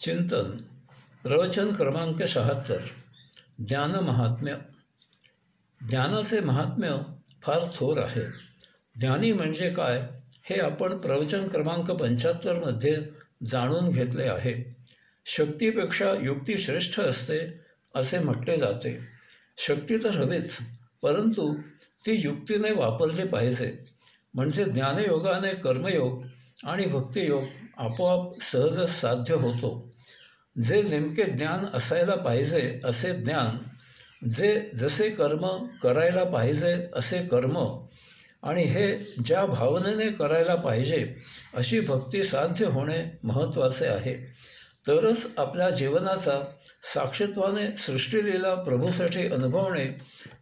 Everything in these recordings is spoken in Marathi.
चिंतन प्रवचन क्रमांक 76 ज्ञानमहात्म्य. ज्ञानाचे महात्म्य फार थोर आहे. ज्ञानी म्हणजे काय हे आपण प्रवचन क्रमांक 75 मध्ये जाणून घेतले आहे. शक्तीपेक्षा युक्ती श्रेष्ठ असते असे म्हटले जाते. शक्ती तर हवीच, परंतु ती युक्तीने वापरली पाहिजे. म्हणजे ज्ञानयोगाने कर्मयोग आणि भक्तियोग आपोआप सहजच साध्य होतो. जे नेमके ज्ञान असायला पाहिजे असे ज्ञान, जे जसे कर्म करायला पाहिजे असे कर्म आणि हे ज्या भावनेने करायला पाहिजे अशी भक्ती साध्य होणे महत्त्वाचे आहे. तरच आपल्या जीवनाचा साक्षीत्वाने सृष्टीलीला प्रभूसाठी अनुभवणे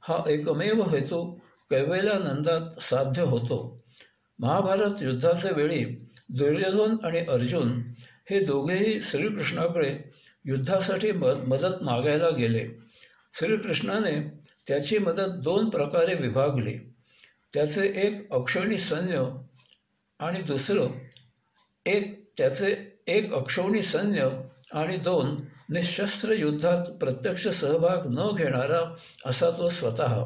हा एकमेव हेतू कैवल्यानंदात साध्य होतो. महाभारत युद्धाच्या वेळी दुर्योधन आणि अर्जुन हे दोघेही श्रीकृष्णाकडे युद्धासाठी मदत मागायला गेले. श्रीकृष्णाने त्याची मदत 2 प्रकारे विभागली. त्याचे एक अक्षौणी सैन्य आणि त्याचे एक अक्षौणी सैन्य आणि 2 निशस्त्र युद्धात प्रत्यक्ष सहभाग न घेणारा असा तो स्वतः.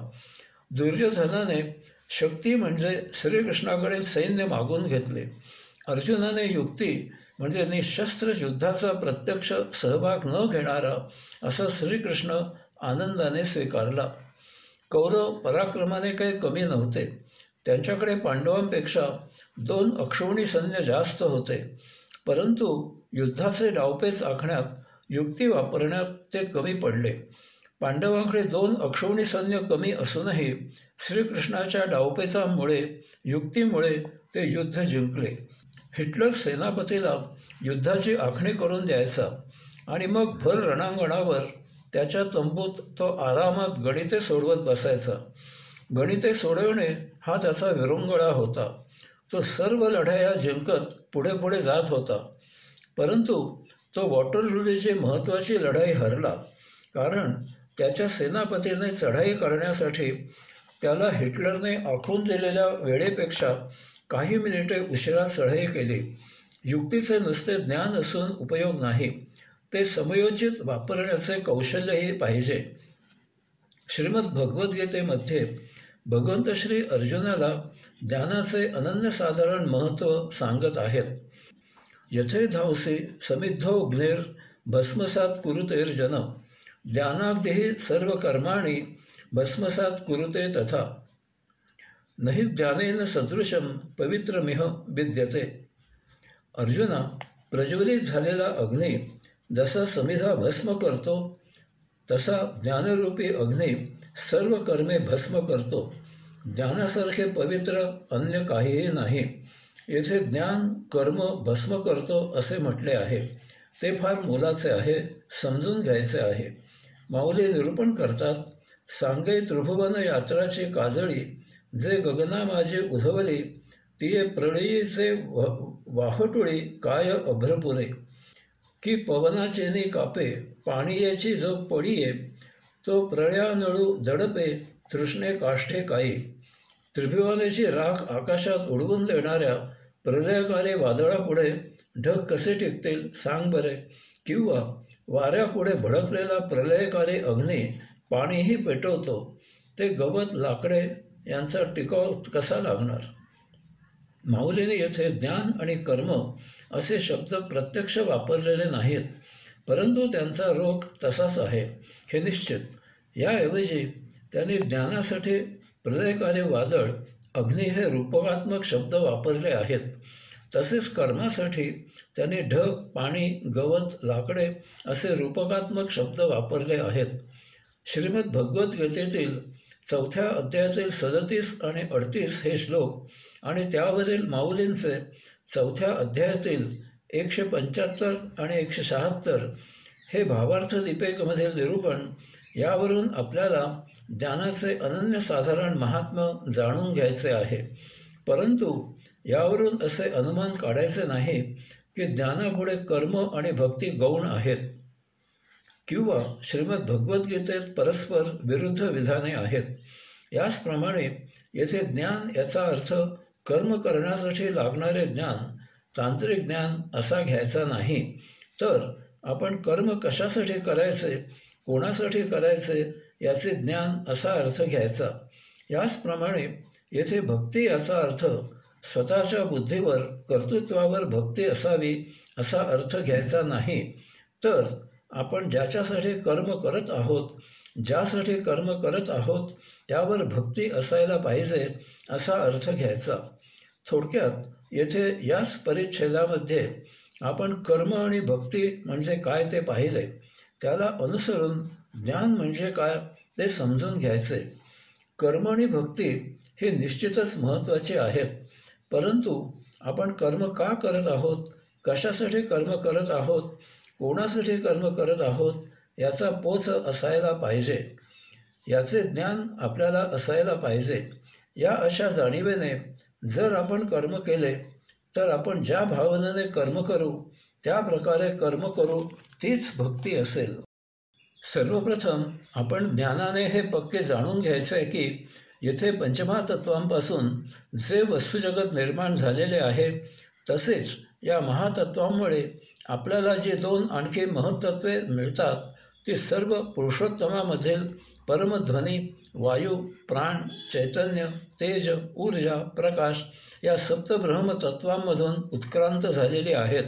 दुर्योधनाने शक्ती म्हणजे श्रीकृष्णाकडे सैन्य मागून घेतले. अर्जुनाने युक्ती म्हणजे निशस्त्र युद्धाचा प्रत्यक्ष सहभाग न घेणारा असा श्रीकृष्ण आनंदाने स्वीकारला. कौरव पराक्रमाने काही कमी नव्हते. त्यांच्याकडे पांडवांपेक्षा 2 अक्षौणी सैन्य जास्त होते, परंतु युद्धाचे डावपेच आखण्यात, युक्ती वापरण्यात ते कमी पडले. पांडवांकडे 2 अक्षौणी सैन्य कमी असूनही श्रीकृष्णाच्या डावपेचामुळे, युक्तीमुळे ते युद्ध जिंकले. हिटलर सेनापतीला युद्धाची आखणी करून द्यायचा आणि मग भर रणांगणावर त्याच्या तंबूत तो आरामात गणिते सोडवत बसायचा. गणिते सोडवणे हा त्याचा विरंगुळा होता. तो सर्व लढाया जिंकत पुढे पुढे जात होता, परंतु तो वॉटरलूची महत्त्वाची लढाई हरला, कारण त्याच्या सेनापतीने चढाई करण्यासाठी त्याला हिटलरने आखून दिलेल्या वेळेपेक्षा काही मिनिटे उशिरा चढाई केली. युक्तीचे नुसते ज्ञान असून उपयोग नाही, ते समयोचित वापरण्याचे कौशल्यही पाहिजे. श्रीमद भगवद्गीतेमध्ये भगवंत श्री अर्जुनाला ज्ञानाचे अनन्यसाधारण महत्त्व सांगत आहेत. यथेधांसी समिद्धोऽग्निर् भस्मसात् कुरुतेर्जन ज्ञानाग्निः सर्वकर्माणि भस्मसात् कुरुते तथा नहि ज्ञानेन सदृशं पवित्रमिह विद्यते. अर्जुना, प्रज्वलित झालेला अग्नी जसा समिधा भस्म करतो, तसा ज्ञानरूपी अग्नी सर्व कर्मे भस्म करतो. ज्ञानासारखे पवित्र अन्य काहीही नाही. येथे ज्ञान कर्म भस्म करतो असे म्हटले आहे. ते फार मोलाचे आहे, समजून घ्यायचे आहे. माऊली निरूपण करतात, सांगे त्रिभुवन यात्राची काजळी जे गगना माझी उधवली तिये प्रळयीचे वाहटुळी काय अभ्रपुरे. की पवनाचेनी कापे पाणीयेची जो पडिये तो प्रळयानळू दडपे तृष्णे काष्ठे काही. त्रिभुवनेची राख आकाशात उडवून देणाऱ्या प्रलयकारी वादळापुढे ढग कसे टिकतील सांग बरे. किंवा वाऱ्यापुढे भडकलेला प्रलयकारी अग्नी पाणीही पेटवतो, ते गवत लाकडे यांचा टिकाव कसा लागणार. माऊलीने येथे ज्ञान आणि कर्म असे शब्द प्रत्यक्ष वापरलेले नाहीत, परंतु त्यांचा रोग तसाच आहे हे निश्चित. याऐवजी त्यांनी ज्ञानासाठी प्रलयकारी वादळ अग्नी हे रूपकात्मक शब्द वापरले आहेत. तसेच कर्मासाठी त्यांनी ढग, पाणी, गवत, लाकडे असे रूपकात्मक शब्द वापरले आहेत. श्रीमद भगवद्गीतेतील 4थ्या अध्यायातील 37 आणि 38 हे श्लोक आणि त्यावरील माऊलींचे 4थ्या अध्यायातील 175 आणि 176 हे भावार्थ दीपिकेमधील निरूपण यावरून आपल्याला ज्ञानाचे अनन्यसाधारण महात्म्य जाणून घ्यायचे आहे. परंतु यावरून असे अनुमान काढायचे नाही की ज्ञानापुढे कर्म आणि भक्ती गौण आहेत किंवा श्रीमद भगवद्गीतेत परस्पर विरुद्ध विधाने आहेत. याचप्रमाणे येथे ज्ञान याचा अर्थ कर्म करण्यासाठी लागणारे ज्ञान, तांत्रिक ज्ञान असा घ्यायचा नाही, तर आपण कर्म कशासाठी करायचे, कोणासाठी करायचे याचे ज्ञान असा अर्थ घ्यायचा. याचप्रमाणे येथे भक्ती याचा अर्थ स्वतःच्या बुद्धीवर, कर्तृत्वावर भक्ती असावी असा अर्थ घ्यायचा नाही, तर आपण ज्याच्यासाठी कर्म करत आहोत, ज्यासाठी कर्म करत आहोत त्यावर भक्ती असायला पाहिजे असा अर्थ घ्यायचा. थोडक्यात येथे याच परिच्छेदामध्ये आपण कर्म आणि भक्ती म्हणजे काय ते पाहिले. त्याला अनुसरून ज्ञान म्हणजे काय ते समजून घ्यायचे. कर्म आणि भक्ती हे निश्चितच महत्त्वाचे आहेत, परंतु आपण कर्म का करत आहोत, कशासाठी कर्म करत आहोत, कोणासाठी कर्म करत आहोत याचा पोच असायला पाहिजे, याचे ज्ञान आपल्याला असायला पाहिजे. या अशा जाणीवेने जर आपण कर्म केले तर आपण ज्या भावनेने कर्म करू त्या प्रकारे कर्म करू, तीच भक्ती असेल. सर्वप्रथम आपण ज्ञानाने हे पक्के जाणून घ्यायचे आहे की येथे पंचमहातत्वांपासून जे वस्तुजगत निर्माण झालेले आहे, तसेच या महातत्वांमुळे आपल्याला जी दोन आणखी महत्त्वे मिळतात ती सर्व पुरुषोत्तमामधील परमध्वनी, वायू, प्राण, चैतन्य, तेज, ऊर्जा, प्रकाश या सप्तब्रह्मतत्वांमधून उत्क्रांत झालेली आहेत.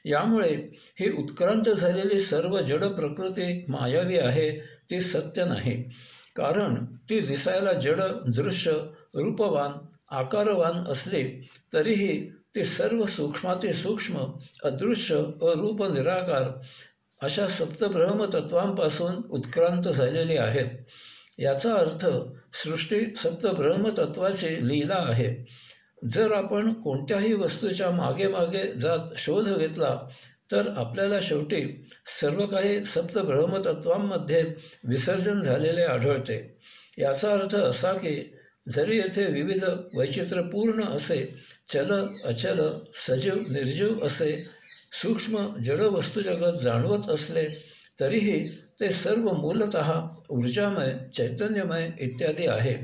यामुळे ही उत्क्रांत झालेली सर्व जड प्रकृती मायावी आहे, ती सत्य नाही. कारण ती दिसायला जड, दृश्य, रूपवान, आकारवान असली तरीही ती सर्व सूक्ष्मातिसूक्ष्म, अदृश्य, अरूप, निराकार अशा सप्तब्रह्मतत्वांपासून उत्क्रांत झालेली आहेत. याचा अर्थ सृष्टी सप्तब्रह्मतत्वाची लीला आहे. जर आपण कोणत्याही वस्तूच्या मागे मागे जात शोध घेतला तर आपल्याला शेवटी सर्व काही सप्तब्रह्मतत्वांमध्ये विसर्जन झालेले आढळते. याचा अर्थ असा की जरी येथे विविध वैचित्र्यपूर्ण असे चल, अचल, सजीव, निर्जीव असे सूक्ष्म जड वस्तुजगत जाणवत असले तरीही ते सर्व मूलतः ऊर्जामय, चैतन्यमय इत्यादी आहे.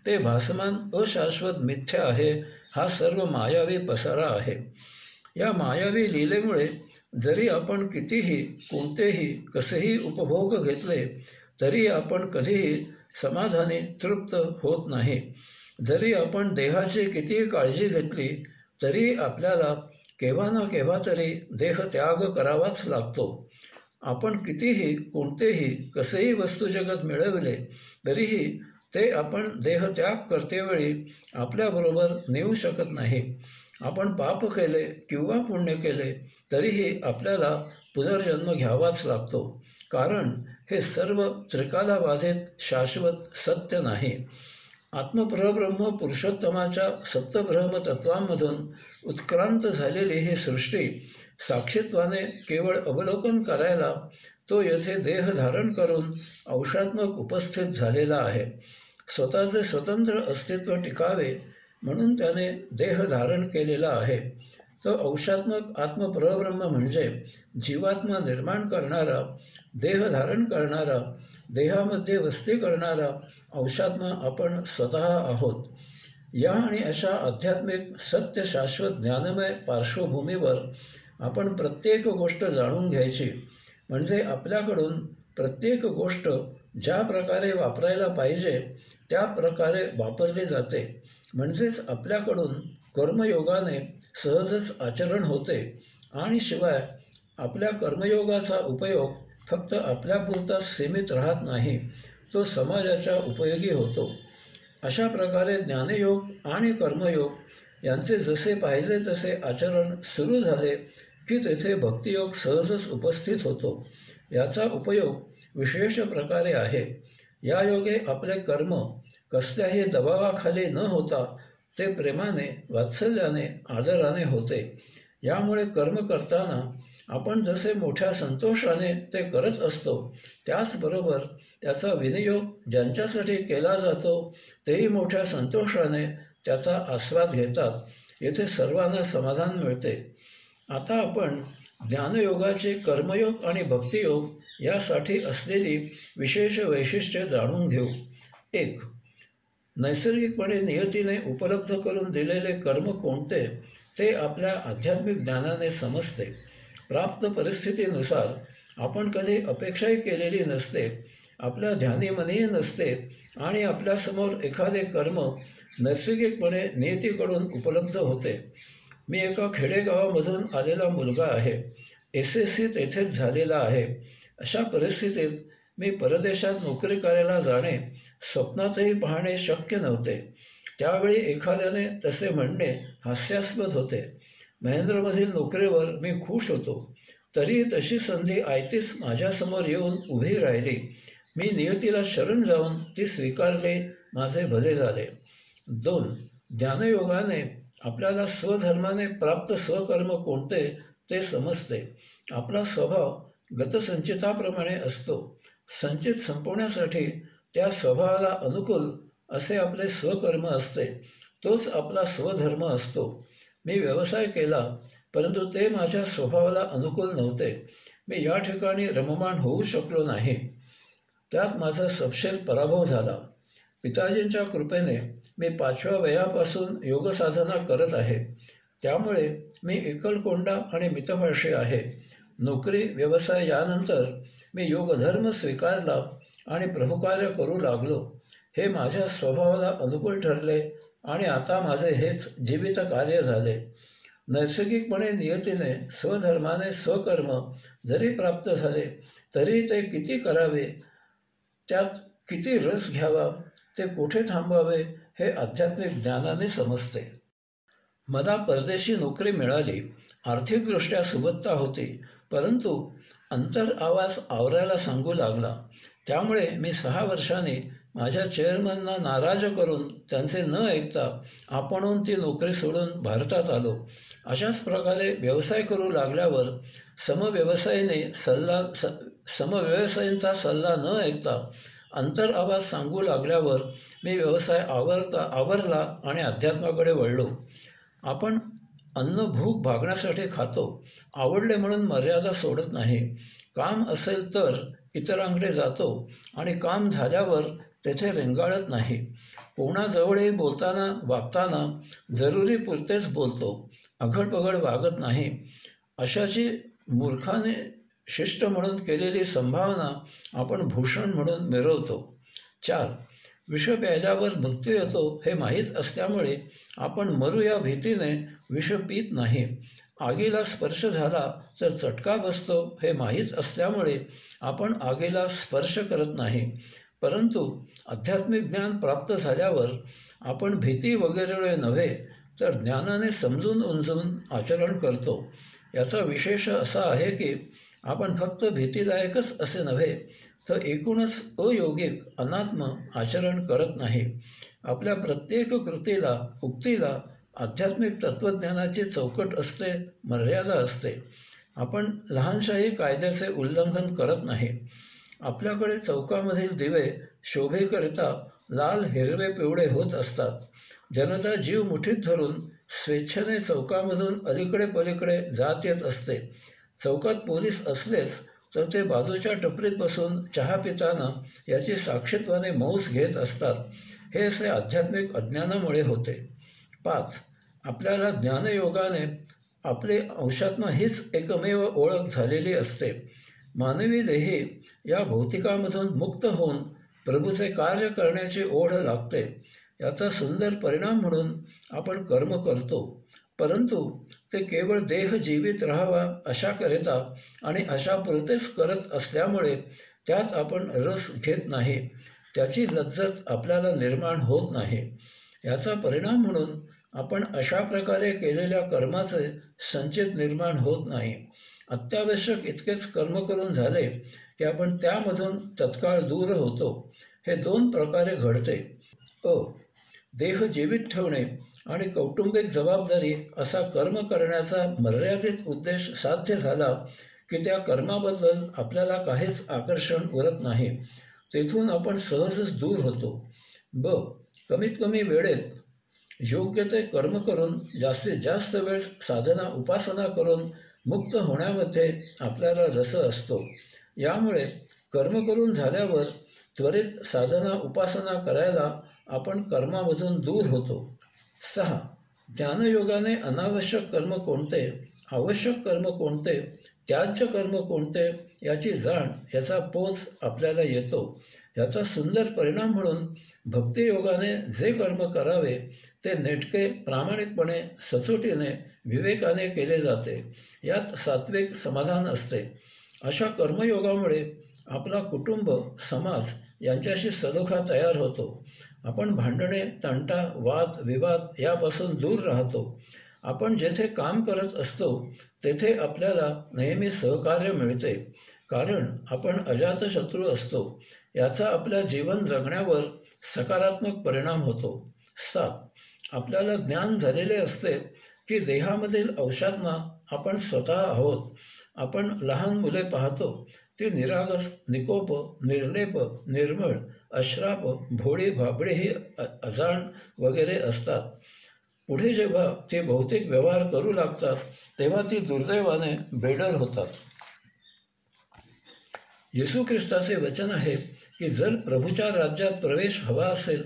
ते भासमान, अशाश्वत, मिथ्या आहे. हा सर्व मायावी पसारा आहे. या मायावी लीलेमुळे जरी आपण कितीही, कोणतेही, कसेही उपभोग घेतले तरी आपण कधीही समाधानी, तृप्त होत नाही. जरी आपण देहाची कितीही काळजी घेतली तरी आपल्याला केव्हा ना केव्हा तरी देहत्याग करावाच लागतो. आपण कितीही, कोणतेही, कसेही वस्तुजगत मिळवले तरीही ते आपण देहत्याग करतेवेळी आपल्याबरोबर नेऊ शकत नाही. आपण पाप केले किंवा पुण्य केले तरीही आपल्याला पुनर्जन्म घ्यावाच लागतो, कारण हे सर्व त्रिकालाबाधित शाश्वत सत्य नाही. आत्मपरब्रह्म पुरुषोत्तमाच्या सप्तब्रह्मतत्वांमधून उत्क्रांत झालेली ही सृष्टी साक्षीत्वाने केवळ अवलोकन करायला तो येथे देह धारण करून अंशात्मक उपस्थित झालेला आहे. स्वतःचे स्वतंत्र अस्तित्व टिकावे म्हणून त्याने देह धारण केलेला आहे. तो अंशात्मक आत्मपरब्रह्म म्हणजे जीवात्मा निर्माण करणारा, देह धारण करणारा, देहामध्ये वस्ती करणारा अंशात्मा आपण स्वतः आहोत. या आणि अशा आध्यात्मिक सत्य शाश्वत ज्ञानमय पार्श्वभूमीवर आपण प्रत्येक गोष्ट जाणून घ्यायची, म्हणजे आपल्याकडून प्रत्येक गोष्ट ज्या प्रकारे वापरायला पाहिजे त्या प्रकारे वापरली जाते. म्हणजेच आपल्याकडून कर्मयोगाने सहजच आचरण होते आणि शिवाय आपल्या कर्मयोगाचा उपयोग फक्त आपल्यापुरताच सीमित राहत नाही, तो समाजाच्या उपयोगी होतो. अशा प्रकारे ज्ञानयोग आणि कर्मयोग यांचे जसे पाहिजे तसे आचरण सुरू झाले की तेथे भक्तियोग सहजच उपस्थित होतो. याचा उपयोग विशेष प्रकारे आहे. या योगे आपले कर्म कसल्याही दबावाखाली न होता ते प्रेमाने, वात्सल्याने, आदराने होते. यामुळे कर्म करताना आपण जसे मोठ्या संतोषाने ते करत असतो, त्याचबरोबर त्याचा विनियोग ज्यांच्यासाठी केला जातो तेही मोठ्या संतोषाने त्याचा आस्वाद घेतात. येथे सर्वांना समाधान मिळते. आता आपण ज्ञानयोगाचे कर्मयोग आणि भक्तियोग यासाठी असलेली विशेष वैशिष्ट्ये जाणून घेऊ. 1. नैसर्गिकपणे नियतीने उपलब्ध करून दिलेले कर्म कोणते ते आपल्या आध्यात्मिक ज्ञानाने समजते. प्राप्त परिस्थितीनुसार आपण कधी अपेक्षाही केलेली नसते, आपल्या ध्यानीमनीही नसते आणि आपल्यासमोर एखादे कर्म नैसर्गिकपणे नियतीकडून उपलब्ध होते. मी एका खेडेगावामधून आलेला मुलगा आहे. SSC तेथेच झालेला आहे. अशा परिस्थितीत मी परदेशात नोकरी करायला जाणे स्वप्नातही पाहणे शक्य नव्हते. त्यावेळी एखाद्याने तसे म्हणणे हास्यास्पद होते. महेंद्रमधील नोकरीवर मी खुश होतो. तरीही तशी संधी आयतीच माझ्यासमोर येऊन उभी राहिली. मी नियतीला शरण जाऊन ती स्वीकारली. माझे भले झाले. 2. ज्ञानयोगाने आपल्याला स्वधर्माने प्राप्त स्वकर्म कोणते ते समजते. आपला स्वभाव गतसंचिताप्रमाणे असतो. संचित संपवण्यासाठी त्या स्वभावाला अनुकूल असे आपले स्वकर्म असते. तोच आपला स्वधर्म असतो. मी व्यवसाय केला, परंतु ते माझ्या स्वभावाला अनुकूल नव्हते. मी या ठिकाणी रममाण होऊ शकलो नाही. त्यात माझा सपशेल पराभव झाला. पिताजींच्या कृपेने मी 5व्या वयापासून योगसाधना करत आहे. त्यामुळे मी एकलकोंडा आणि मितभाषी आहे. नोकरी व्यवसाय यानंतर मी योगधर्म स्वीकारला आणि प्रभुकार्य करू लागलो. हे माझ्या स्वभावाला अनुकूल ठरले आणि आता माझे हेच जीवित कार्य झाले. नैसर्गिकपणे नियतीने स्वधर्माने स्वकर्म जरी प्राप्त झाले तरी ते किती करावे, त्यात किती रस घ्यावा, ते कुठे थांबवावे हे आध्यात्मिक ज्ञानाने समजते. मला परदेशी नोकरी मिळाली. आर्थिकदृष्ट्या सुबत्ता होती, परंतु अंतर आवाज आवरायला सांगू लागला. त्यामुळे मी 6 वर्षांनी माझ्या चेअरमनना नाराज करून त्यांचे न ऐकता आपणहून ती नोकरी सोडून भारतात आलो. अशाच प्रकारे व्यवसाय करू लागल्यावर समव्यवसायींचा सल्ला न ऐकता अंतर आवाज सांगू लागल्यावर मी व्यवसाय आवरला आणि अध्यात्माकडे वळलो. आपण अन्न भूक भागण्यासाठी खातो. आवडले म्हणून मर्यादा सोडत नाही. काम असेल तर इतरांकडे जातो आणि काम झाल्यावर तेथे रेंगाळत नाही. कोणाजवळही बोलताना वागताना जरुरीपुरतेच बोलतो. अघडपघड वागत नाही. अशाची मूर्खाने शिष्ट म्हणून केलेली संभावना आपण भूषण म्हणून मिरवतो. 4. विष प्यायल्यावर मृत्यू येतो हे माहीत असल्यामुळे आपण मरू या भीतीने विष पीत नाही. आगीला स्पर्श झाला तर चटका बसतो हे माहीत असल्यामुळे आपण आगीला स्पर्श करत नाही. परंतु आध्यात्मिक ज्ञान प्राप्त झाल्यावर आपण भीती वगैरे नव्हे तर ज्ञानाने समजून उमजून आचरण करतो. याचा विशेष असा आहे की आपण फक्त भीतीदायकच असे नव्हे तर एकूणच अयोगिक अनात्म आचरण करत नाही. आपल्या प्रत्येक कृतीला उक्तीला आध्यात्मिक तत्त्वज्ञानाची चौकट असते, मर्यादा असते. आपण लहानशाही कायद्याचे उल्लंघन करत नाही. आपल्याकडे चौकामधील दिवे शोभेकरिता लाल, हिरवे, पिवळे होत असतात. जनता जीव मुठीत धरून स्वेच्छेने चौकामधून अलीकडे पलीकडे जात येत असते. चौकात पोलीस असलेच तर ते बाजूच्या टपरीत बसून चहा पिताना याची साक्षीत्वाने मौज घेत असतात. हे असे आध्यात्मिक अज्ञानामुळे होते. 5. आपल्याला ज्ञानयोगाने आपले अंशात्मा हीच एकमेव ओळख झालेली असते. मानवी देही या भौतिकामधून मुक्त होऊन प्रभूचे कार्य करण्याची ओढ लागते. याचा सुंदर परिणाम म्हणून आपण कर्म करतो, परंतु ते केवळ देह जीवित राहावा अशाकरिता आणि अशापुरतेच करत असल्यामुळे त्यात आपण रस घेत नाही. त्याची लज्जत आपल्याला निर्माण होत नाही. याचा परिणाम म्हणून आपण अशा प्रकारे केलेल्या कर्माचे संचित निर्माण होत नाही. अत्यावश्यक इतकेच कर्म करून झाले की आपण त्यामधून तत्काळ दूर होतो. हे 2 प्रकारे घडते. देह जीवित ठेवणे आणि कौटुंबिक जबाबदारी असा कर्म करण्याचा मर्यादित उद्देश साध्य झाला की त्या कर्माबद्दल आपल्याला काहीच आकर्षण उरत नाही. तेथून आपण सहजच दूर होतो. कमीत कमी वेळेत योग्य ते कर्म करून जास्तीत जास्त वेळ साधना उपासना करून मुक्त होण्यामध्ये आपल्याला रस असतो. यामुळे कर्म करून झाल्यावर त्वरित साधना उपासना करायला आपण कर्मामधून दूर होतो. 6. ज्ञानयोगाने अनावश्यक कर्म कोणते, आवश्यक कर्म कोणते त्याज्य कर्म कोणते याची जाण, याचा पोच आपल्याला येतो. याचा सुंदर परिणाम म्हणून भक्तियोगाने जे कर्म करावे ते नेटके, प्रामाणिकपणे, सचोटीने, विवेकाने केले जाते. यात सात्विक समाधान असते. अशा कर्मयोगामुळे आपला कुटुंब, समाज यांच्याशी सलोखा तयार होतो. आपण भांडणे, तंटा, वाद विवाद यापासून दूर राहतो. आपण जेथे काम करत असतो तेथे आपल्याला नेहमी सहकार्य मिळते, कारण आपण अजातशत्रू असतो. याचा आपल्या जीवन जगण्यावर सकारात्मक परिणाम होतो. 7. आपल्याला ज्ञान झालेले असते की देहामधील अंशांना आपण स्वतः आहोत. आपण लहान मुले पाहतो. ती निरागस, निकोप, निर्लेप, निर्मळ, अश्राप, भोळी भाबडी ही अजाण वगैरे असतात. पुढे जेव्हा ते भौतिक व्यवहार करू लागतात तेव्हा ती दुर्दैवाने बेडर होतात. येशू ख्रिस्ताचे वचन आहे की जर प्रभूच्या राज्यात प्रवेश हवा असेल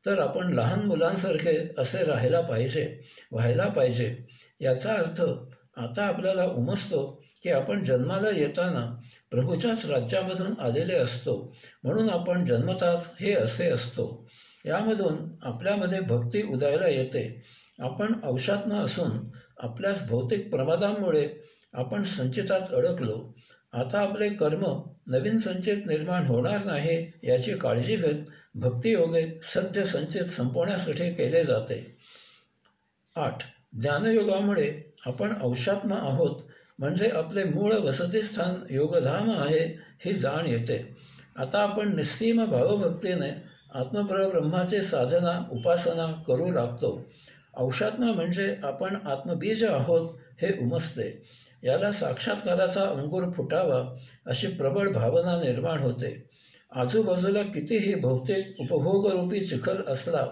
तर आपण लहान मुलांसारखे असे व्हायला पाहिजे. याचा अर्थ आता आपल्याला उमजतो की आपण जन्माला येताना प्रभूच्याच राज्यामधून आलेले असतो, म्हणून आपण जन्मताच हे असे असतो. यामधून आपल्यामध्ये भक्ती उदयाला येते. आपण अंशात्मा असून आपल्याच भौतिक प्रमादांमुळे आपण संचितात अडकलो. आता आपले कर्म नवीन संचित निर्माण होणार नाही याची काळजी घेत भक्तियोगे सद्य संचित संपवण्यासाठी केले जाते. 8. ज्ञानयोगामुळे आपण अंशात्मा आहोत, म्हणजे आपले मूळ वसतिस्थान योगधाम आहे ही जाण येते. आता आपण निस्सीम भावभक्तीने आत्मपरब्रह्माचे साधना, उपासना करू लागतो. अंशात्मा म्हणजे आपण आत्मबीज आहोत हे उमजते. याला साक्षात्काराचा अंकुर फुटावा अशी प्रबळ भावना निर्माण होते. आजूबाजूला कितीही भौतिक उपभोगरूपी चिखल असला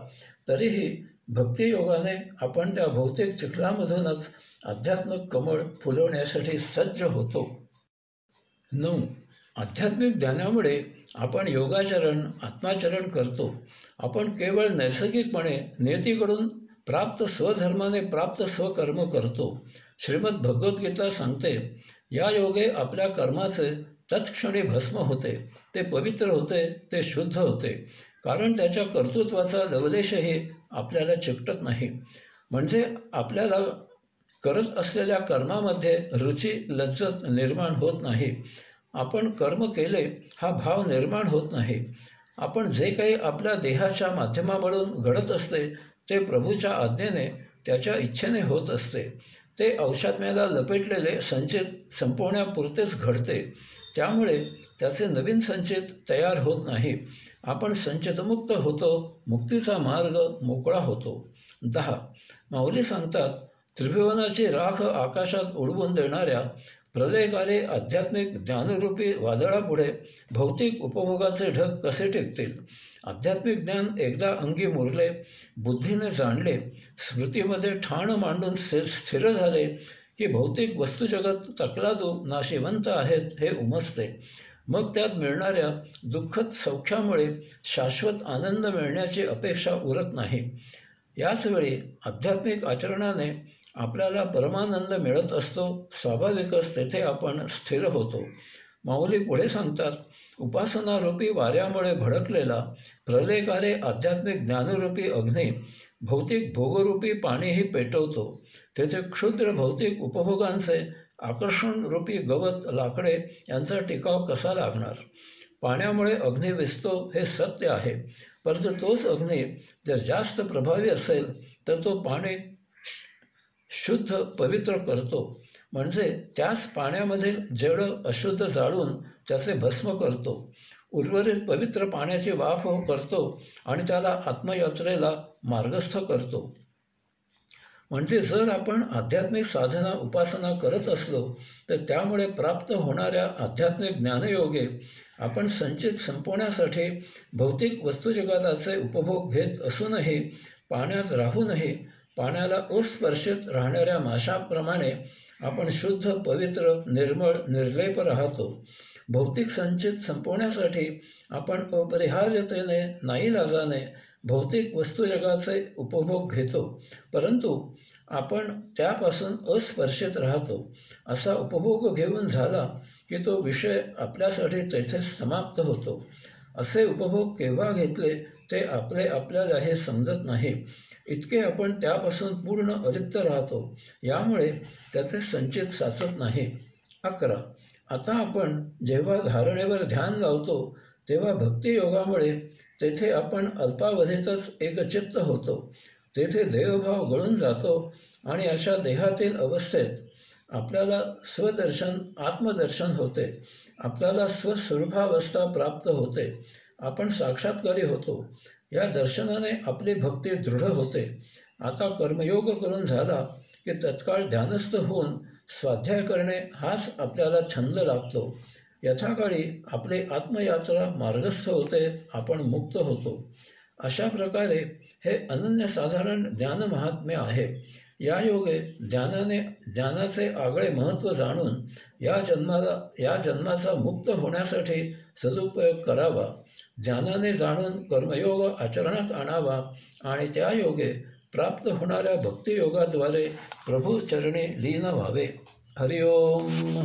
तरीही भक्तियोगाने आपण त्या भौतिक चिखलामधूनच आध्यात्मिक कमळ फुलवण्यासाठी सज्ज होतो. 9. आध्यात्मिक ज्ञानामुळे आपण योगाचरण, आत्माचरण करतो. आपण केवळ नैसर्गिकपणे नियतीकडून प्राप्त स्वधर्माने प्राप्त स्वकर्म करतो. श्रीमद भगवद्गीता सांगते, या योगे आपल्या कर्माचे तत्क्षणी भस्म होते, ते पवित्र होते, ते शुद्ध होते, कारण त्याच्या कर्तृत्वाचा लवलेशही आपल्याला चिकटत नाही. म्हणजे आपल्याला करत असलेल्या कर्मामध्ये रुची, लज्जत निर्माण होत नाही. आपण कर्म केले हा भाव निर्माण होत नाही. आपण जे काही आपल्या देहाच्या माध्यमावरून घडत असते ते प्रभूच्या आज्ञेने, त्याच्या इच्छेने होत असते. ते अंशात्म्याला लपेटलेले संचित संपवण्यापुरतेच घडते. त्यामुळे त्याचे नवीन संचित तयार होत नाही. आपण संचितमुक्त होतो, मुक्तीचा मार्ग मोकळा होतो. 10. माऊली सांगतात, त्रिभुवनाची राख आकाशात उडवून देणाऱ्या प्रलयकारी आध्यात्मिक ज्ञानरूपी वादळापुढे भौतिक उपभोगाचे ढग कसे टिकतील? आध्यात्मिक ज्ञान एकदा अंगी मुरले, बुद्धीने जाणले, स्मृतीमध्ये ठाण मांडून स्थिर झाले की भौतिक वस्तुजगत तकलादू नाशिवंत आहेत हे उमजते. मग त्यात मिळणाऱ्या दुःखद सौख्यामुळे शाश्वत आनंद मिळण्याची अपेक्षा उरत नाही. याचवेळी आध्यात्मिक आचरणाने आपल्याला परमानंद मिळत असतो. स्वाभाविकच तेथे आपण स्थिर होतो. माऊली पुढे सांगतात, उपासनारूपी वाऱ्यामुळे भडकलेला प्रलयकारी आध्यात्मिक ज्ञानरूपी अग्नी भौतिक भोगरूपी पाणीही पेटवतो. तेथे क्षुद्र भौतिक उपभोगांचे आकर्षणरूपी गवत, लाकडे यांचा टिकाव कसा लागणार? पाण्यामुळे अग्नी विझतो हे सत्य आहे, परंतु तोच अग्नी जर जास्त प्रभावी असेल तर तो पाणी शुद्ध पवित्र करतो. म्हणजे त्याच पाण्यामधील जड अशुद्ध जाळून त्याचे भस्म करतो. उर्वरित पवित्र पाण्याची वाफ करतो आणि त्याला आत्मयात्रेला मार्गस्थ करतो. म्हणजे जर आपण आध्यात्मिक साधना, उपासना करत असलो तर त्यामुळे प्राप्त होणाऱ्या आध्यात्मिक ज्ञानयोगे आपण संचित संपवण्यासाठी भौतिक वस्तुजगताचे उपभोग घेत असूनही, पाण्यात राहूनही पाण्याला अस्पर्शित राहणाऱ्या माशाप्रमाणे आपण शुद्ध, पवित्र, निर्मळ, निर्लेप राहतो. भौतिक संचित संपवण्यासाठी आपण अपरिहार्यतेने, नाईलाजाने भौतिक वस्तुजगाचे उपभोग घेतो, परंतु आपण त्यापासून अस्पर्शित राहतो. असा उपभोग घेऊन झाला की तो विषय आपल्यासाठी तेथेच समाप्त होतो. असे उपभोग केव्हा घेतले ते आपल्याला हे समजत नाही. इतके आपण त्यापासून पूर्ण अलिप्त राहतो. यामुळे त्याचे संचित साचत नाही. 11. आता आपण जेव्हा धारणेवर ध्यान लावतो तेव्हा भक्तियोगामुळे तेथे आपण अल्पावधीतच एकचित्त होतो. तेथे देहभाव गळून जातो आणि अशा देहातील अवस्थेत आपल्याला स्वदर्शन आत्मदर्शन होते. आपल्याला स्वस्वरूपावस्था प्राप्त होते. आपण साक्षात्कारी होतो. या दर्शनाने आपली भक्ती दृढ होते. आता कर्मयोग करून झाला की तत्काळ ध्यानस्थ होऊन स्वाध्याय करणे हाच आपल्याला छंद लागतो. यथाकाळी आपली आत्मयात्रा मार्गस्थ होते. आपण मुक्त होतो. अशा प्रकारे हे अनन्यसाधारण ज्ञानमहात्म्य आहे. या योगे ज्ञानाचे आगळे महत्त्व जाणून या जन्माचा मुक्त होण्यासाठी सदुपयोग करावा. ज्ञानाने जाणून कर्मयोग आचरणात आणावा आणि त्या योगे प्राप्त होणाऱ्या भक्तियोगाद्वारे प्रभूचरणी लीन व्हावे. हरिओम.